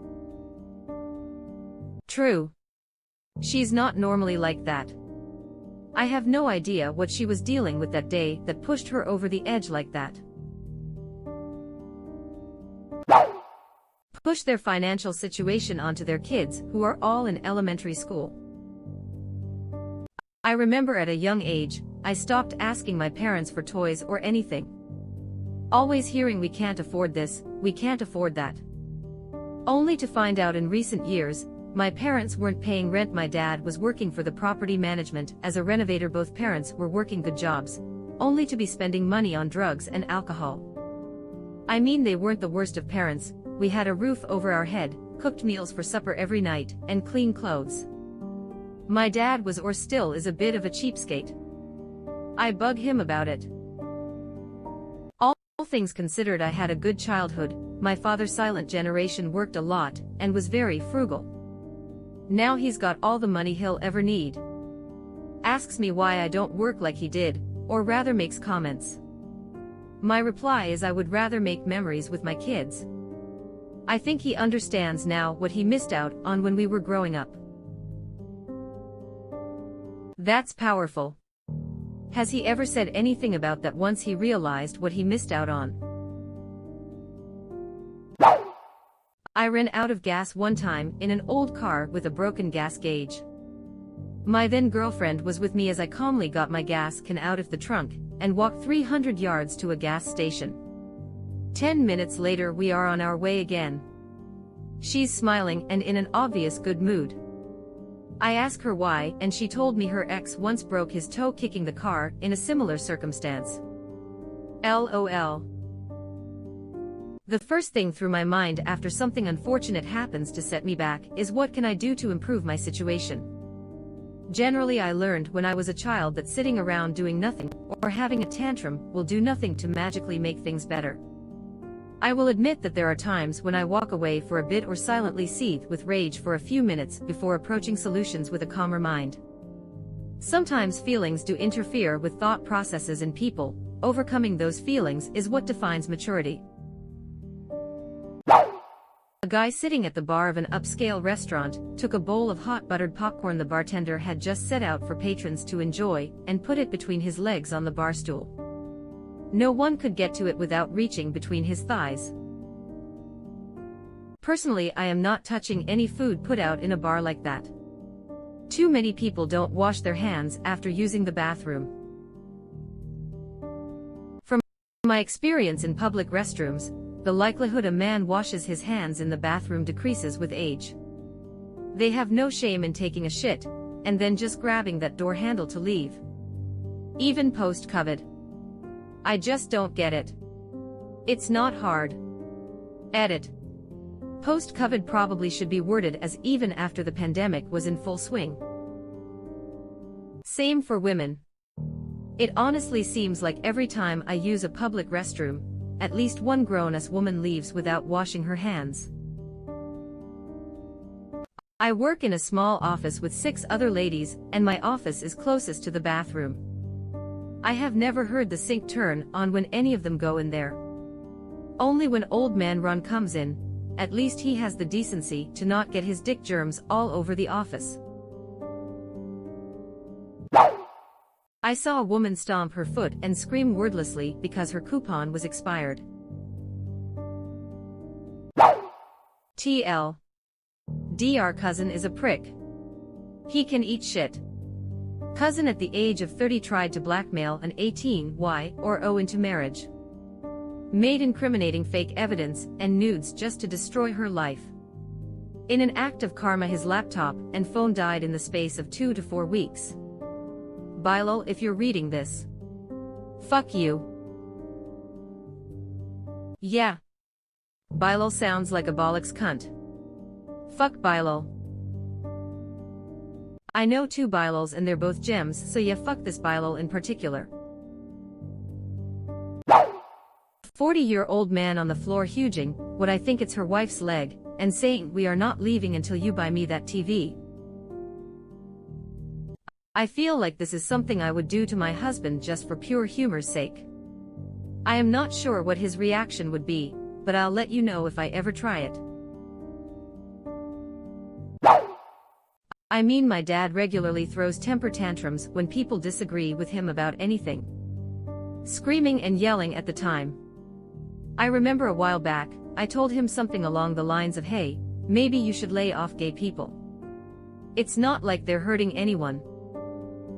True. She's not normally like that. I have no idea what she was dealing with that day that pushed her over the edge like that. Push their financial situation onto their kids, who are all in elementary school. I remember at a young age, I stopped asking my parents for toys or anything. Always hearing we can't afford this, we can't afford that. Only to find out in recent years, my parents weren't paying rent. My dad was working for the property management as a renovator. Both parents were working good jobs, only to be spending money on drugs and alcohol. I mean, they weren't the worst of parents. We had a roof over our head, cooked meals for supper every night, and clean clothes. My dad was, or still is, a bit of a cheapskate. I bug him about it. All things considered, I had a good childhood. My father's silent generation worked a lot, and was very frugal. Now he's got all the money he'll ever need. Asks me why I don't work like he did, or rather makes comments. My reply is, I would rather make memories with my kids. I think he understands now what he missed out on when we were growing up. That's powerful. Has he ever said anything about that once he realized what he missed out on? I ran out of gas one time in an old car with a broken gas gauge. My then girlfriend was with me as I calmly got my gas can out of the trunk and walked 300 yards to a gas station. 10 minutes later we are on our way again. She's smiling and in an obvious good mood. I ask her why, and she told me her ex once broke his toe kicking the car in a similar circumstance. LOL. The first thing through my mind after something unfortunate happens to set me back is, what can I do to improve my situation? Generally, I learned when I was a child that sitting around doing nothing or having a tantrum will do nothing to magically make things better. I will admit that there are times when I walk away for a bit or silently seethe with rage for a few minutes before approaching solutions with a calmer mind. Sometimes feelings do interfere with thought processes in people. Overcoming those feelings is what defines maturity. A guy sitting at the bar of an upscale restaurant took a bowl of hot buttered popcorn the bartender had just set out for patrons to enjoy and put it between his legs on the bar stool. No one could get to it without reaching between his thighs. Personally, I am not touching any food put out in a bar like that. Too many people don't wash their hands after using the bathroom. From my experience in public restrooms, the likelihood a man washes his hands in the bathroom decreases with age. They have no shame in taking a shit, and then just grabbing that door handle to leave. Even post-COVID. I just don't get it. It's not hard. Edit. Post-COVID probably should be worded as even after the pandemic was in full swing. Same for women. It honestly seems like every time I use a public restroom, at least one grown-ass woman leaves without washing her hands. I work in a small office with 6 other ladies, and my office is closest to the bathroom. I have never heard the sink turn on when any of them go in there. Only when old man Ron comes in. At least he has the decency to not get his dick germs all over the office. I I saw a woman stomp her foot and scream wordlessly because her coupon was expired. TL. Dr. Cousin is a prick. He can eat shit. Cousin at the age of 30 tried to blackmail an 18Y or O into marriage. Made incriminating fake evidence and nudes just to destroy her life. In an act of karma, his laptop and phone died in the space of 2 to 4 weeks. Bilal, if you're reading this. Fuck you. Yeah. Bilal sounds like a bollocks cunt. Fuck Bilal. I know 2 Bilals and they're both gems, so yeah, fuck this Bilal in particular. 40-year-old man on the floor huging what I think it's her wife's leg, and saying, "We are not leaving until you buy me that TV." I feel like this is something I would do to my husband just for pure humor's sake. I am not sure what his reaction would be, but I'll let you know if I ever try it. I mean, my dad regularly throws temper tantrums when people disagree with him about anything. Screaming and yelling at the time. I remember a while back, I told him something along the lines of, "Hey, maybe you should lay off gay people. It's not like they're hurting anyone."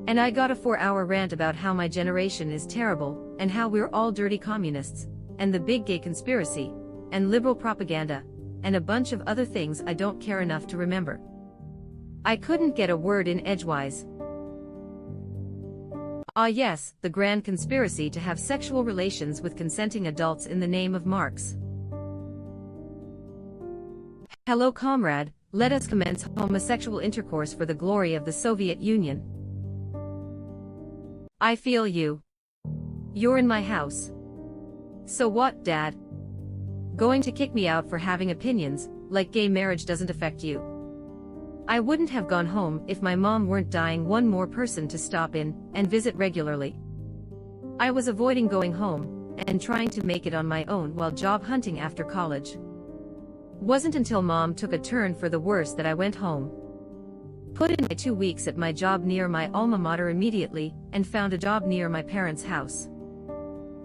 And I got a 4-hour rant about how my generation is terrible, and how we're all dirty communists, and the big gay conspiracy, and liberal propaganda, and a bunch of other things I don't care enough to remember. I couldn't get a word in edgewise. Ah yes, the grand conspiracy to have sexual relations with consenting adults in the name of Marx. Hello comrade, let us commence homosexual intercourse for the glory of the Soviet Union. I feel you. You're in my house. So what, Dad? Going to kick me out for having opinions, like gay marriage doesn't affect you? I wouldn't have gone home if my mom weren't dying one more person to stop in and visit regularly. I was avoiding going home and trying to make it on my own while job hunting after college. Wasn't until Mom took a turn for the worse that I went home. Put in my 2 weeks at my job near my alma mater immediately and found a job near my parents' house.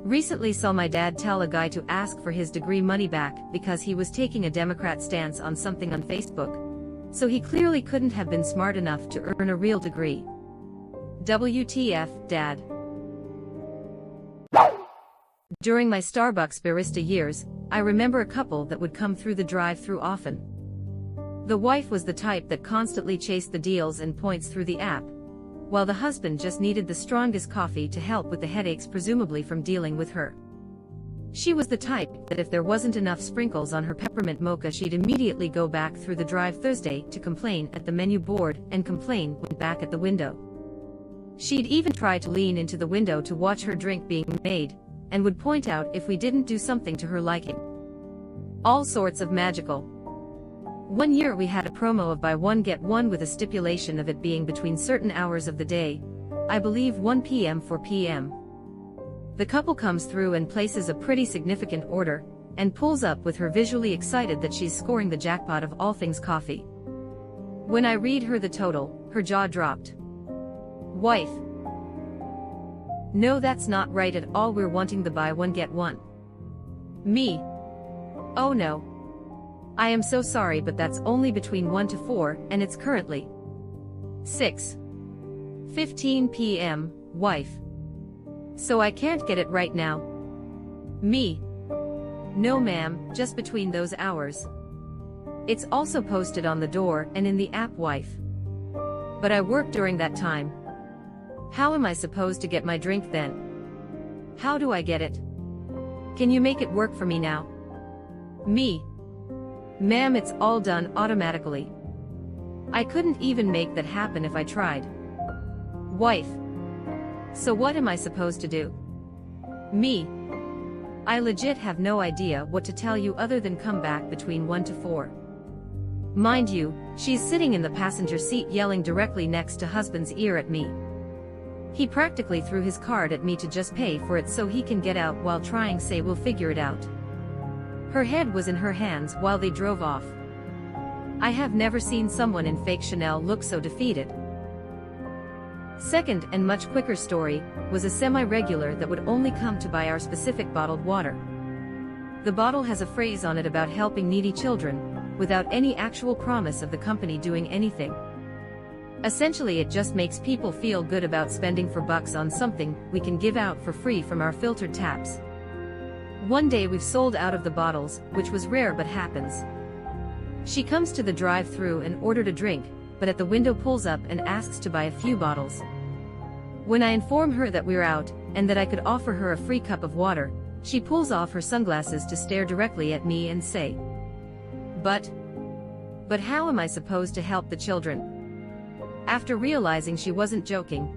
Recently saw my dad tell a guy to ask for his degree money back because he was taking a Democrat stance on something on Facebook. So he clearly couldn't have been smart enough to earn a real degree. WTF, Dad. During my Starbucks barista years, I remember a couple that would come through the drive-thru often. The wife was the type that constantly chased the deals and points through the app, while the husband just needed the strongest coffee to help with the headaches, presumably from dealing with her. She was the type that if there wasn't enough sprinkles on her peppermint mocha, she'd immediately go back through the drive-Thursday to complain at the menu board and complain when back at the window. She'd even try to lean into the window to watch her drink being made, and would point out if we didn't do something to her liking. All sorts of magical. One year we had a promo of buy one get one with a stipulation of it being between certain hours of the day, I believe 1 p.m. 4 p.m. The couple comes through and places a pretty significant order, and pulls up with her visually excited that she's scoring the jackpot of all things coffee. When I read her the total, her jaw dropped. Wife. No, that's not right at all, we're wanting the buy one get one. Me. Oh no. I am so sorry, but that's only between 1 to 4, and it's currently 6:15 p.m., wife. So I can't get it right now. Me. No ma'am, just between those hours. It's also posted on the door and in the app, wife. But I work during that time. How am I supposed to get my drink then? How do I get it? Can you make it work for me now? Me. Ma'am, it's all done automatically. I couldn't even make that happen if I tried. Wife. So what am I supposed to do? Me. I legit have no idea what to tell you other than come back between 1 to 4. Mind you, she's sitting in the passenger seat yelling directly next to husband's ear at me. He practically threw his card at me to just pay for it so he can get out while trying say we'll figure it out. Her head was in her hands while they drove off. I have never seen someone in fake Chanel look so defeated. Second and much quicker story was a semi-regular that would only come to buy our specific bottled water. The bottle has a phrase on it about helping needy children, without any actual promise of the company doing anything. Essentially, it just makes people feel good about spending $4 on something we can give out for free from our filtered taps. One day we've sold out of the bottles, which was rare but happens. She comes to the drive-thru and ordered a drink, but at the window pulls up and asks to buy a few bottles. When I inform her that we're out, and that I could offer her a free cup of water, she pulls off her sunglasses to stare directly at me and say, But how am I supposed to help the children?" After realizing she wasn't joking,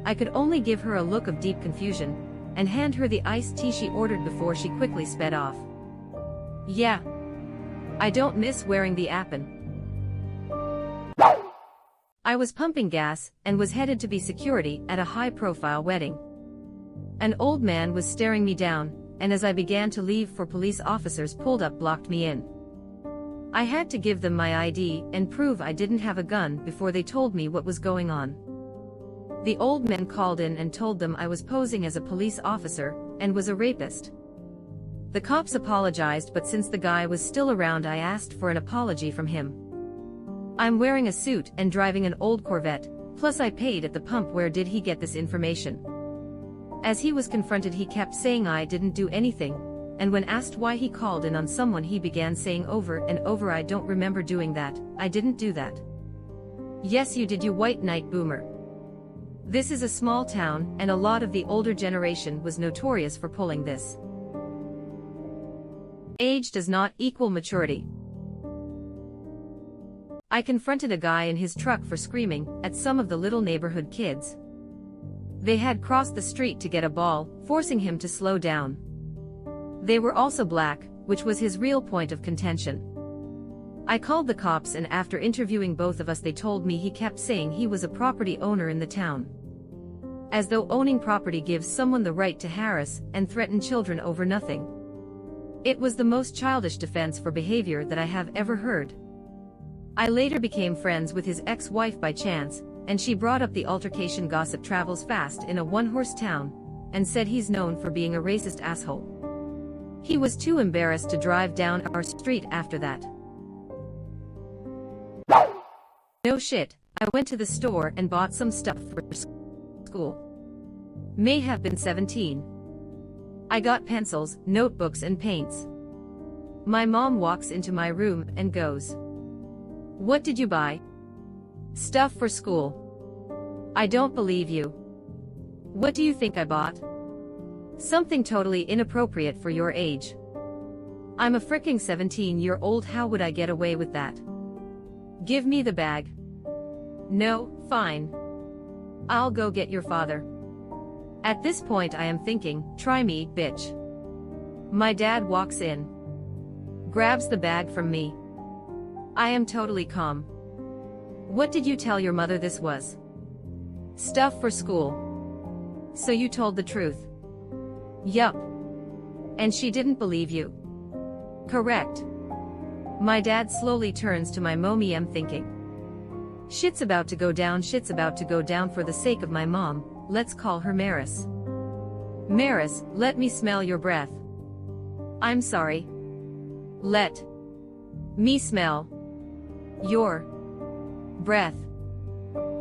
I could only give her a look of deep confusion, and hand her the iced tea she ordered before she quickly sped off. Yeah. I don't miss wearing the apron. I was pumping gas, and was headed to be security at a high-profile wedding. An old man was staring me down, and as I began to leave for police officers pulled up blocked me in. I had to give them my ID and prove I didn't have a gun before they told me what was going on. The old man called in and told them I was posing as a police officer, and was a rapist. The cops apologized, but since the guy was still around I asked for an apology from him. I'm wearing a suit and driving an old Corvette, plus I paid at the pump. Where did he get this information? As he was confronted he kept saying I didn't do anything, and when asked why he called in on someone he began saying over and over, I don't remember doing that, I didn't do that. Yes you did, you white knight boomer. This is a small town, and a lot of the older generation was notorious for pulling this. Age does not equal maturity. I confronted a guy in his truck for screaming at some of the little neighborhood kids. They had crossed the street to get a ball, forcing him to slow down. They were also black, which was his real point of contention. I called the cops, and after interviewing both of us they told me he kept saying he was a property owner in the town. As though owning property gives someone the right to harass and threaten children over nothing. It was the most childish defense for behavior that I have ever heard. I later became friends with his ex-wife by chance, and she brought up the altercation. Gossip travels fast in a one-horse town, and said he's known for being a racist asshole. He was too embarrassed to drive down our street after that. No shit, I went to the store and bought some stuff for school. May have been 17. I got pencils, notebooks and paints. My mom walks into my room and goes, "What did you buy?" "Stuff for school." "I don't believe you. What do you think I bought?" "Something totally inappropriate for your age." "I'm a fricking 17-year-old, how would I get away with that?" "Give me the bag." "No, fine. I'll go get your father." At this point I am thinking, try me, bitch. My dad walks in. Grabs the bag from me. I am totally calm. "What did you tell your mother this was?" "Stuff for school." "So you told the truth?" "Yup." "And she didn't believe you?" "Correct." My dad slowly turns to my mommy. I'm thinking, shit's about to go down, shit's about to go down. For the sake of my mom, let's call her Maris. "Maris, let me smell your breath." "I'm sorry." "Let me smell your breath."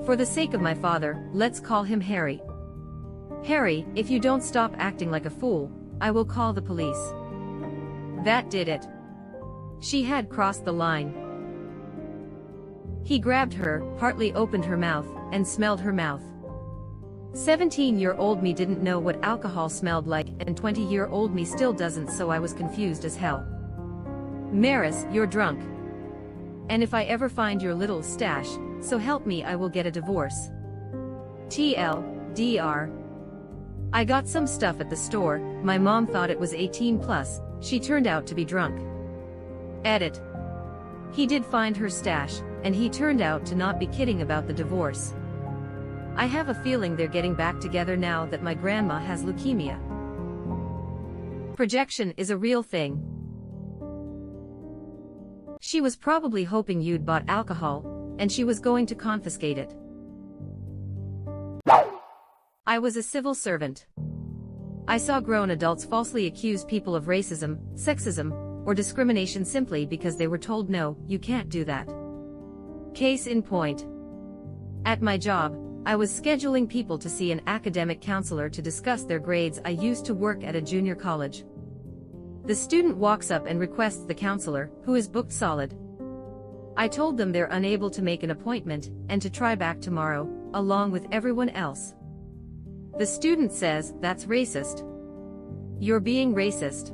For the sake of my father, let's call him Harry. "Harry, if you don't stop acting like a fool, I will call the police." That did it. She had crossed the line. He grabbed her, partly opened her mouth, and smelled her mouth. 17-year-old me didn't know what alcohol smelled like, and 20-year-old me still doesn't, so I was confused as hell. "Maris, you're drunk. And if I ever find your little stash, so help me, I will get a divorce." TLDR. I got some stuff at the store. My mom thought it was 18 plus, she turned out to be drunk. Edit. He did find her stash, and he turned out to not be kidding about the divorce. I have a feeling they're getting back together now that my grandma has leukemia. Projection is a real thing. She was probably hoping you'd bought alcohol, and she was going to confiscate it. I was a civil servant. I saw grown adults falsely accuse people of racism, sexism, or discrimination simply because they were told no, you can't do that. Case in point. At my job, I was scheduling people to see an academic counselor to discuss their grades. I used to work at a junior college. The student walks up and requests the counselor, who is booked solid. I told them they're unable to make an appointment, and to try back tomorrow, along with everyone else. The student says, "That's racist. You're being racist."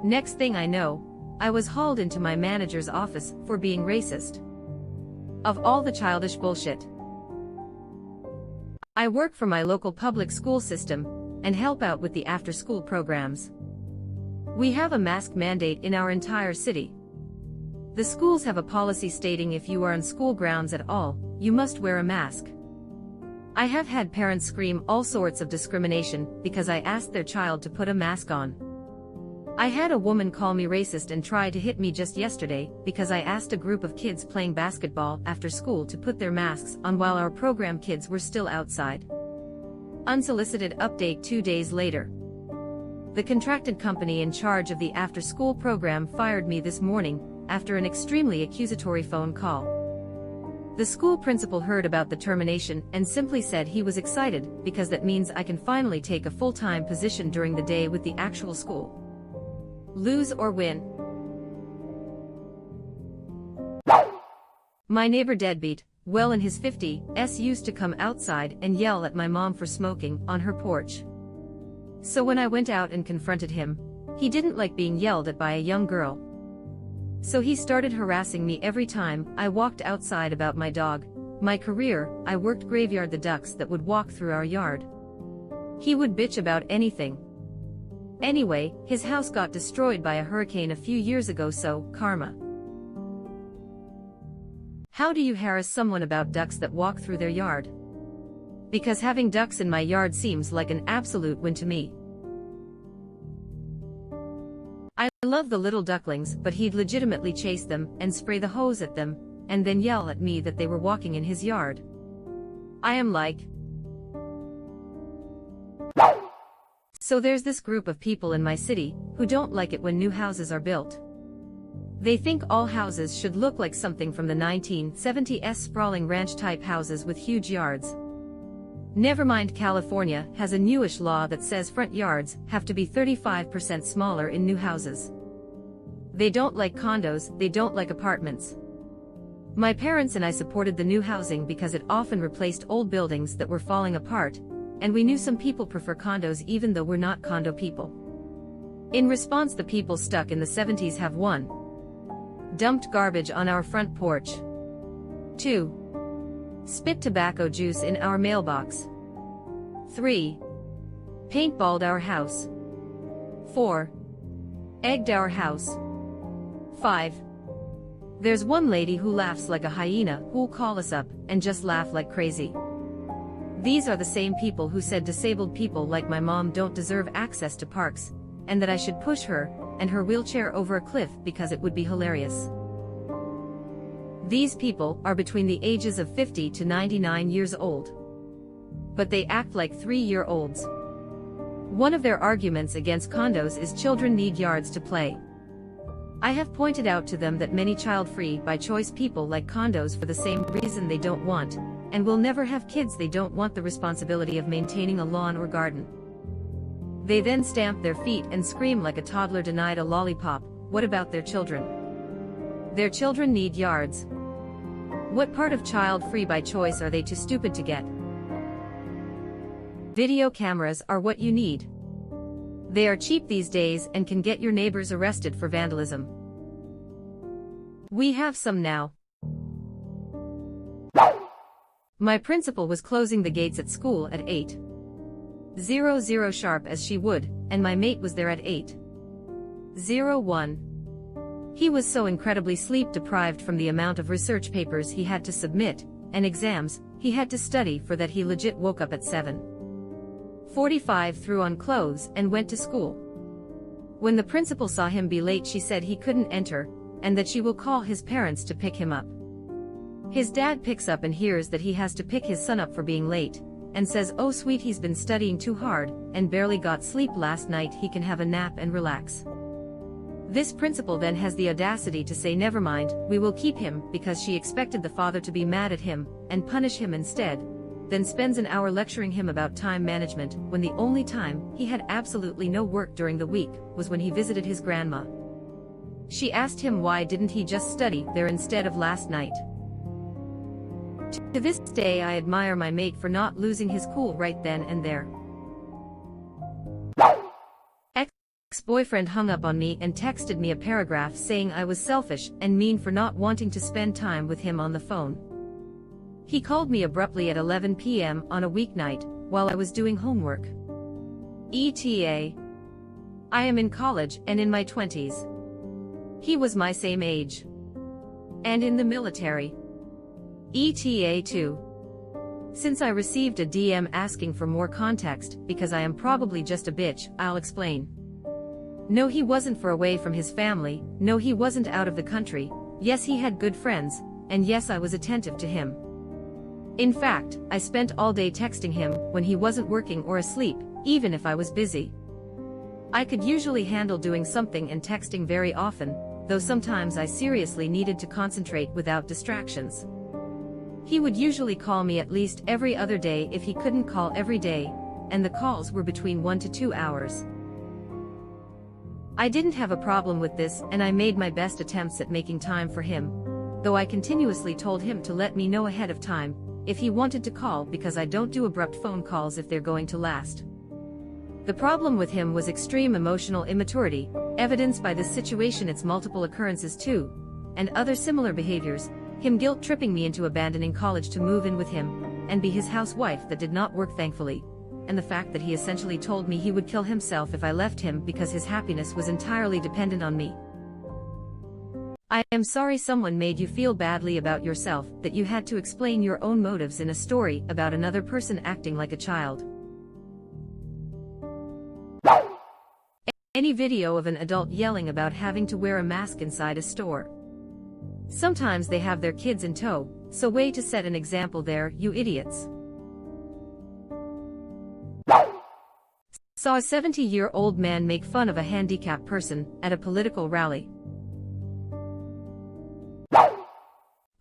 Next thing I know, I was hauled into my manager's office for being racist. Of all the childish bullshit. I work for my local public school system, and help out with the after-school programs. We have a mask mandate in our entire city. The schools have a policy stating if you are on school grounds at all, you must wear a mask. I have had parents scream all sorts of discrimination because I asked their child to put a mask on. I had a woman call me racist and try to hit me just yesterday because I asked a group of kids playing basketball after school to put their masks on while our program kids were still outside. Unsolicited update 2 days later. The contracted company in charge of the after-school program fired me this morning after an extremely accusatory phone call. The school principal heard about the termination and simply said he was excited because that means I can finally take a full-time position during the day with the actual school. Lose or win. My neighbor deadbeat, well in his 50s, used to come outside and yell at my mom for smoking on her porch. So when I went out and confronted him, he didn't like being yelled at by a young girl. So he started harassing me every time I walked outside about my dog. My career, I worked graveyard the ducks that would walk through our yard. He would bitch about anything. Anyway, his house got destroyed by a hurricane a few years ago, so, karma. How do you harass someone about ducks that walk through their yard? Because having ducks in my yard seems like an absolute win to me. I love the little ducklings, but he'd legitimately chase them and spray the hose at them, and then yell at me that they were walking in his yard. I am like... So there's this group of people in my city who don't like it when new houses are built. They think all houses should look like something from the 1970s, sprawling ranch-type houses with huge yards. Never mind, California has a newish law that says front yards have to be 35% smaller in new houses. They don't like condos, they don't like apartments. My parents and I supported the new housing because it often replaced old buildings that were falling apart, and we knew some people prefer condos even though we're not condo people. In response, the people stuck in the 70s have 1. Dumped garbage on our front porch. 2. Spit tobacco juice in our mailbox. 3. Paintballed our house. 4. Egged our house. 5. There's one lady who laughs like a hyena who'll call us up and just laugh like crazy. These are the same people who said disabled people like my mom don't deserve access to parks, and that I should push her and her wheelchair over a cliff because it would be hilarious. These people are between the ages of 50 to 99 years old. But they act like 3-year-olds. One of their arguments against condos is children need yards to play. I have pointed out to them that many child-free by choice people like condos for the same reason they don't want, and will never have kids. They don't want the responsibility of maintaining a lawn or garden. They then stamp their feet and scream like a toddler denied a lollipop. What about their children? Their children need yards. What part of child-free by choice are they too stupid to get? Video cameras are what you need. They are cheap these days and can get your neighbors arrested for vandalism. We have some now. My principal was closing the gates at school at 8:00 sharp as she would, and my mate was there at 8:01. He was so incredibly sleep-deprived from the amount of research papers he had to submit, and exams he had to study for that he legit woke up at 7:45, threw on clothes, and went to school. When the principal saw him be late, she said he couldn't enter, and that she will call his parents to pick him up. His dad picks up and hears that he has to pick his son up for being late, and says oh sweet he's been studying too hard, and barely got sleep last night, he can have a nap and relax. This principal then has the audacity to say never mind, we will keep him, because she expected the father to be mad at him, and punish him instead, then spends an hour lecturing him about time management, when the only time he had absolutely no work during the week was when he visited his grandma. She asked him why didn't he just study there instead of last night. To this day I admire my mate for not losing his cool right then and there. Ex-boyfriend hung up on me and texted me a paragraph saying I was selfish and mean for not wanting to spend time with him on the phone. He called me abruptly at 11 p.m. on a weeknight, while I was doing homework. ETA. I am in college and in my 20s. He was my same age. And in the military. ETA too. Since I received a DM asking for more context, because I am probably just a bitch, I'll explain. No, he wasn't far away from his family, no he wasn't out of the country, yes he had good friends, and yes I was attentive to him. In fact, I spent all day texting him when he wasn't working or asleep, even if I was busy. I could usually handle doing something and texting very often, though sometimes I seriously needed to concentrate without distractions. He would usually call me at least every other day if he couldn't call every day, and the calls were between 1 to 2 hours. I didn't have a problem with this and I made my best attempts at making time for him, though I continuously told him to let me know ahead of time if he wanted to call, because I don't do abrupt phone calls if they're going to last. The problem with him was extreme emotional immaturity, evidenced by this situation, its multiple occurrences too, and other similar behaviors, him guilt-tripping me into abandoning college to move in with him and be his housewife. That did not work thankfully, and the fact that he essentially told me he would kill himself if I left him because his happiness was entirely dependent on me. I am sorry someone made you feel badly about yourself, that you had to explain your own motives in a story about another person acting like a child. Any video of an adult yelling about having to wear a mask inside a store. Sometimes they have their kids in tow, so way to set an example there, you idiots. Saw a 70-year-old man make fun of a handicapped person at a political rally.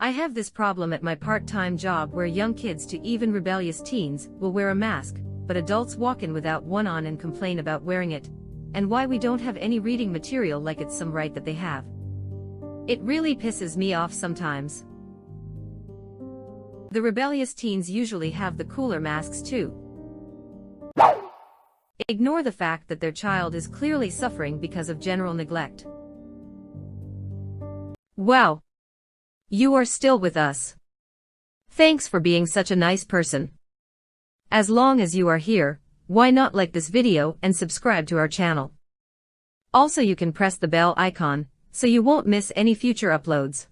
I have this problem at my part-time job where young kids to even rebellious teens will wear a mask, but adults walk in without one on and complain about wearing it, and why we don't have any reading material like it's some right that they have. It really pisses me off sometimes. The rebellious teens usually have the cooler masks too. Ignore the fact that their child is clearly suffering because of general neglect. Wow! You are still with us. Thanks for being such a nice person. As long as you are here, why not like this video and subscribe to our channel? Also, you can press the bell icon so you won't miss any future uploads.